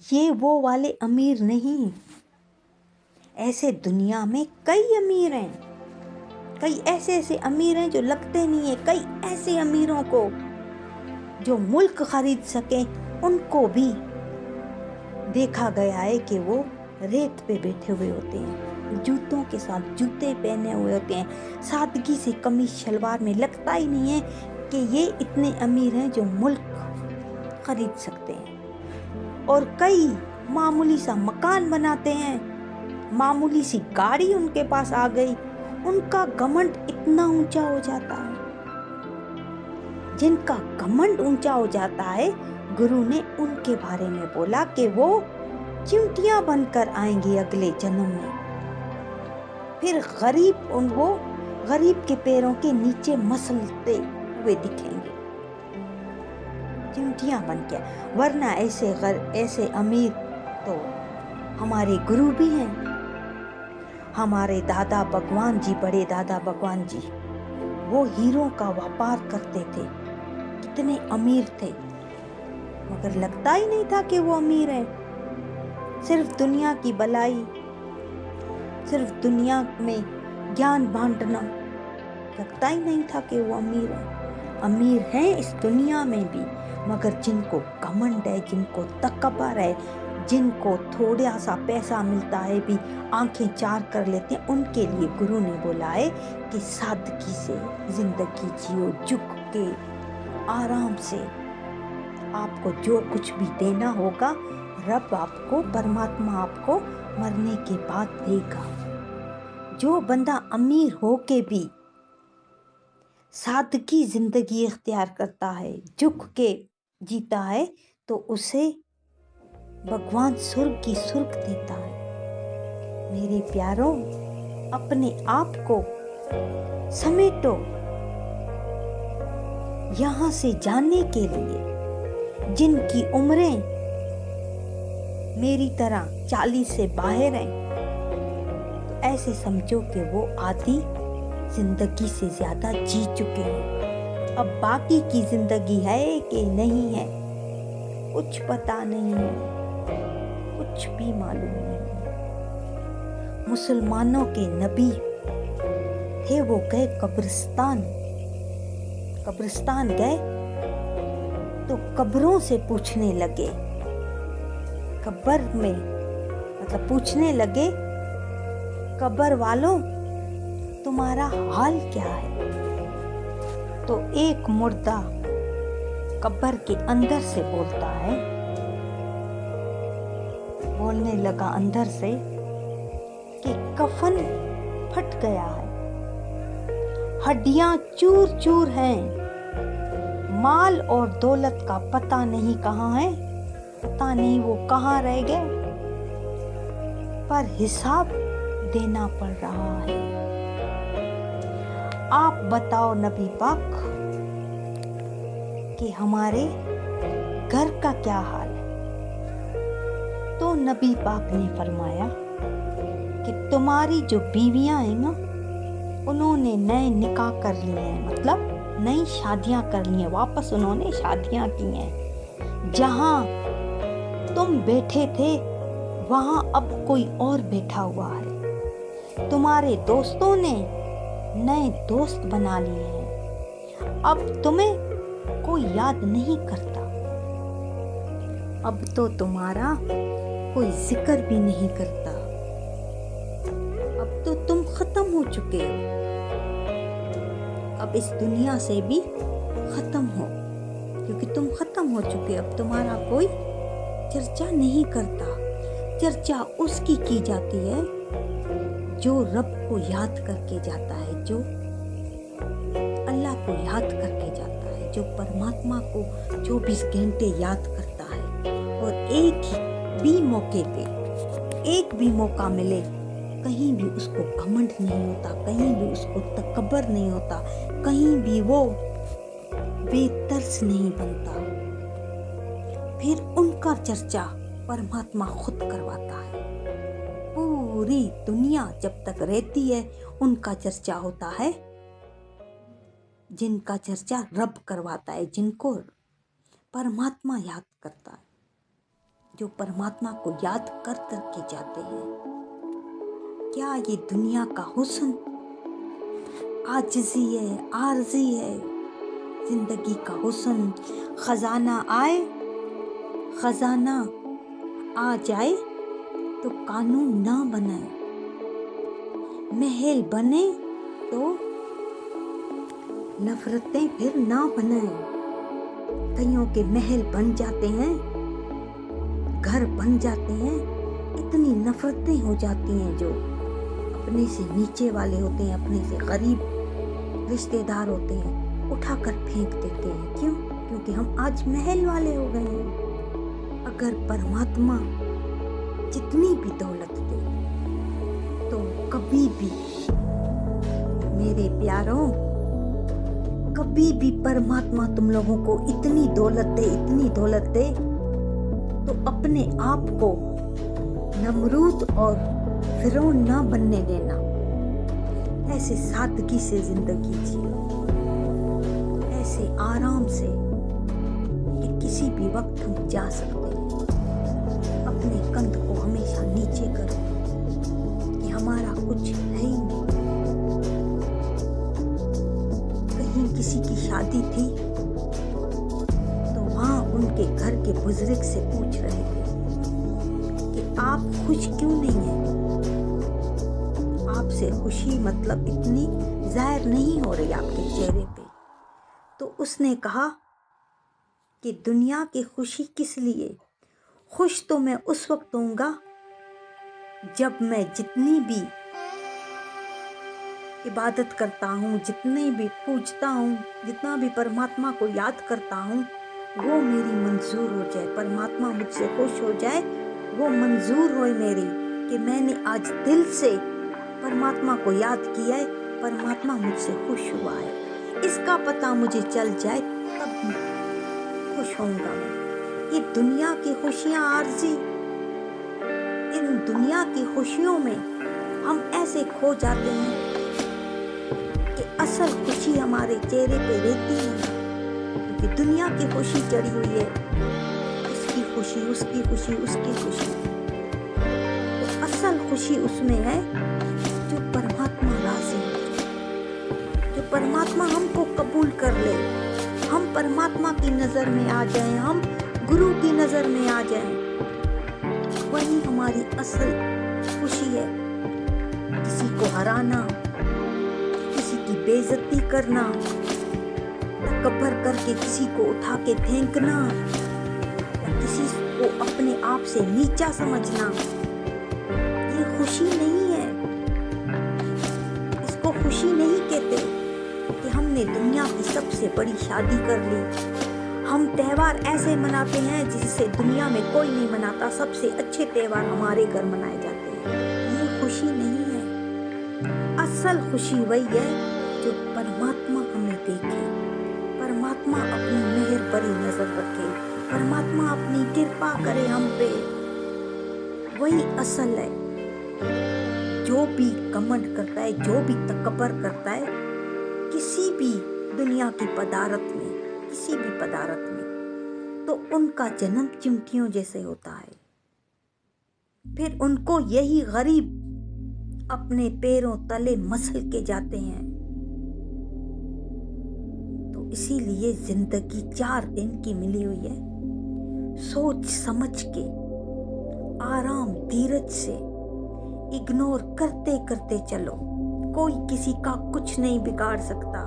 ये वो वाले अमीर नहीं। ऐसे दुनिया में कई अमीर हैं, कई ऐसे अमीर हैं जो लगते नहीं है। कई ऐसे अमीरों को जो मुल्क खरीद सकें, उनको भी देखा गया है कि वो रेत पे बैठे हुए होते हैं, जूतों के साथ जूते पहने हुए होते हैं, सादगी से कमीज शलवार में। लगता ही नहीं है कि ये इतने अमीर हैं जो मुल्क खरीद सकते हैं। और कई मामूली सा मकान बनाते हैं, मामूली सी गाड़ी उनके पास आ गई, उनका घमंड इतना ऊंचा हो जाता है। जिनका घमंड ऊंचा हो जाता है, गुरु ने उनके बारे में बोला कि वो चिंटियां बनकर आएंगे अगले जन्म में। फिर वो गरीब के पैरों के नीचे मसलते हुए दिखेंगे, चिंटियां बन के। वरना ऐसे अमीर तो हमारे गुरु भी हैं। हमारे दादा भगवान जी, बड़े दादा भगवान जी, वो हीरों का व्यापार करते थे, कितने अमीर थे, मगर लगता ही नहीं था कि वो अमीर है। सिर्फ दुनिया की भलाई, सिर्फ दुनिया में ज्ञान बांटना, लगता ही नहीं था कि वो अमीर है। अमीर हैं इस दुनिया में भी, मगर जिनको घमंड है, जिनको तकब्बुर है, जिनको थोड़ा सा पैसा मिलता है भी आंखें चार कर लेते हैं, उनके लिए गुरु ने बोला है कि सादगी से जिंदगी जियो, झुक के आराम से। आपको जो कुछ भी देना होगा, रब आपको, परमात्मा आपको मरने के बाद देगा। जो बंदा अमीर हो के भी सादगी जिंदगी इख्तियार करता है, झुक के जीता है, तो उसे भगवान स्वर्ग की सुर्ग देता है। मेरे प्यारों, अपने आप को समेटो यहाँ से जाने के लिए। जिनकी उम्रें मेरी तरह 40 से बाहर हैं, तो ऐसे समझो कि वो आधी जिंदगी से ज्यादा जी चुके हैं। अब बाकी की जिंदगी है कि नहीं है, कुछ पता नहीं है, कुछ भी मालूम नहीं है। मुसलमानों के नबी थे, वो गए कब्रिस्तान गए तो कब्रों से पूछने लगे, कब्र में मतलब पूछने लगे, कब्र वालों तुम्हारा हाल क्या है? तो एक मुर्दा कब्र के अंदर से बोलने लगा अंदर से कि कफन फट गया है, हड्डियां चूर चूर हैं, माल और दौलत का पता नहीं कहाँ है, पता नहीं वो कहाँ रह गए, पर हिसाब देना पड़ रहा है। आप बताओ नबी पाक कि हमारे घर का क्या हाल है? तो नबी पाक ने फरमाया कि तुम्हारी जो बीवियां हैं ना, उन्होंने नए निकाह कर लिए हैं, मतलब नई शादियां कर ली हैं, वापस उन्होंने शादियां की हैं। जहां तुम बैठे थे वहां अब कोई और बैठा हुआ है। तुम्हारे दोस्तों ने नए दोस्त बना लिए हैं, अब तुम्हें कोई याद नहीं करता, अब तो तुम्हारा कोई जिक्र भी नहीं करता, अब तो तुम खत्म हो चुके हो, अब इस दुनिया से भी खत्म हो, क्योंकि तुम खत्म हो चुके। अब तुम्हारा कोई चर्चा नहीं करता। चर्चा उसकी की जाती है जो रब को याद करके जाता है, जो अल्लाह को याद करके जाता है, जो परमात्मा को 24 घंटे याद करता है। और एक भी मौका मिले, कहीं भी उसको घमंड नहीं होता, कहीं भी उसको तकब्बुर नहीं होता, कहीं भी वो बेतरस नहीं बनता। फिर उनका चर्चा परमात्मा खुद करवाता है। पूरी दुनिया जब तक रहती है उनका चर्चा होता है, जिनका चर्चा रब करवाता है, जिनको परमात्मा याद करता है। जो परमात्मा को याद कर के जाते हैं। क्या ये दुनिया का हुस्न आजिज़ी है, आरज़ी है? जिंदगी का हुस्न खजाना आए, खजाना आ जाए तो कानून ना बनाए, महल बने तो नफरतें फिर ना बनाए। कईयों के महल बन जाते हैं, घर बन जाते हैं, इतनी नफरतें हो जाती हैं जो अपने से नीचे वाले होते हैं, अपने से गरीब रिश्तेदार होते हैं, उठाकर फेंक देते हैं। क्यों? क्योंकि हम आज महल वाले हो गए हैं। अगर परमात्मा जितनी भी दौलत दे तो कभी भी मेरे प्यारों, कभी भी परमात्मा तुम लोगों को इतनी दौलत दे तो अपने आप को नमरूद और फिरौन ना बनने देना। ऐसे सादगी से जिंदगी जियो, ऐसे आराम से कि किसी भी वक्त हम जा सकते हैं। अपने कंध को हमेशा नीचे करो कि हमारा कुछ है ही नहीं। कहीं किसी की शादी थी तो वहां उनके घर के बुजुर्ग से पूछ रहे थे कि आप खुश क्यों नहीं हैं? आपसे खुशी मतलब इतनी जाहिर नहीं हो रही आपके चेहरे पे। तो उसने कहा कि दुनिया की खुशी किस लिए? खुश तो मैं उस वक्त होऊंगा जब मैं जितनी भी इबादत करता हूँ, जितने भी पूजता हूँ, जितना भी परमात्मा को याद करता हूँ, वो मेरी मंजूर हो जाए। परमात्मा मुझसे खुश हो जाए, वो मंजूर होए मेरी कि मैंने आज दिल से परमात्मा को याद किया है, परमात्मा मुझसे खुश हुआ है। इसका पता मुझे चल जाए तब खुश होऊंगा मैं। ये दुनिया की खुशियाँ आरज़ी, इन दुनिया की खुशियों में हम ऐसे खो जाते हैं कि असल खुशी हमारे चेहरे पे रहती है। क्योंकि दुनिया की खुशी चढ़ी हुई है, इसकी खुशी, उसकी खुशी, उसकी खुशी। तो असल खुशी उसमें है जो परमात्मा राज़ी हो, जो परमात्मा हमको कबूल कर ले, हम परमात्मा की नज़र में आ जाएं, हम गुरु की नज़र में आ जाएं। वही हमारी असल खुशी है। किसी को हराना, किसी की बेइज्जती करना, तकब्बुर करके किसी को उठा के फेंकना, या किसी को अपने आप से नीचा समझना, ये खुशी नहीं है। इसको खुशी नहीं कहते कि हमने दुनिया की सबसे बड़ी शादी कर ली। हम त्यौहार ऐसे मनाते हैं जिसे दुनिया में कोई नहीं मनाता। सबसे अच्छे त्यौहार हमारे घर मनाए जाते हैं। ये खुशी नहीं है। असल खुशी वही है जो परमात्मा हमें देखे, परमात्मा अपनी मेहर भरी नजर रखे, परमात्मा अपनी कृपा करे हम पे। वही असल है। जो भी घमंड करता है, जो भी तकब्बुर करता है किसी भी दुनिया की पदार्थ में, किसी भी पदार्थ में, तो उनका जन्म चिमटियों जैसे होता है। फिर उनको यही गरीब अपने पैरों तले मसल के जाते हैं। तो इसीलिए जिंदगी 4 दिन की मिली हुई है। सोच समझ के, आराम धीरज से, इग्नोर करते करते चलो। कोई किसी का कुछ नहीं बिगाड़ सकता।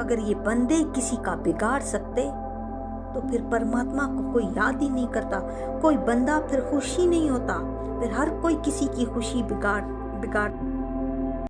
अगर ये बंदे किसी का बिगाड़ सकते तो फिर परमात्मा को कोई याद ही नहीं करता। कोई बंदा फिर खुशी नहीं होता। फिर हर कोई किसी की खुशी बिगाड़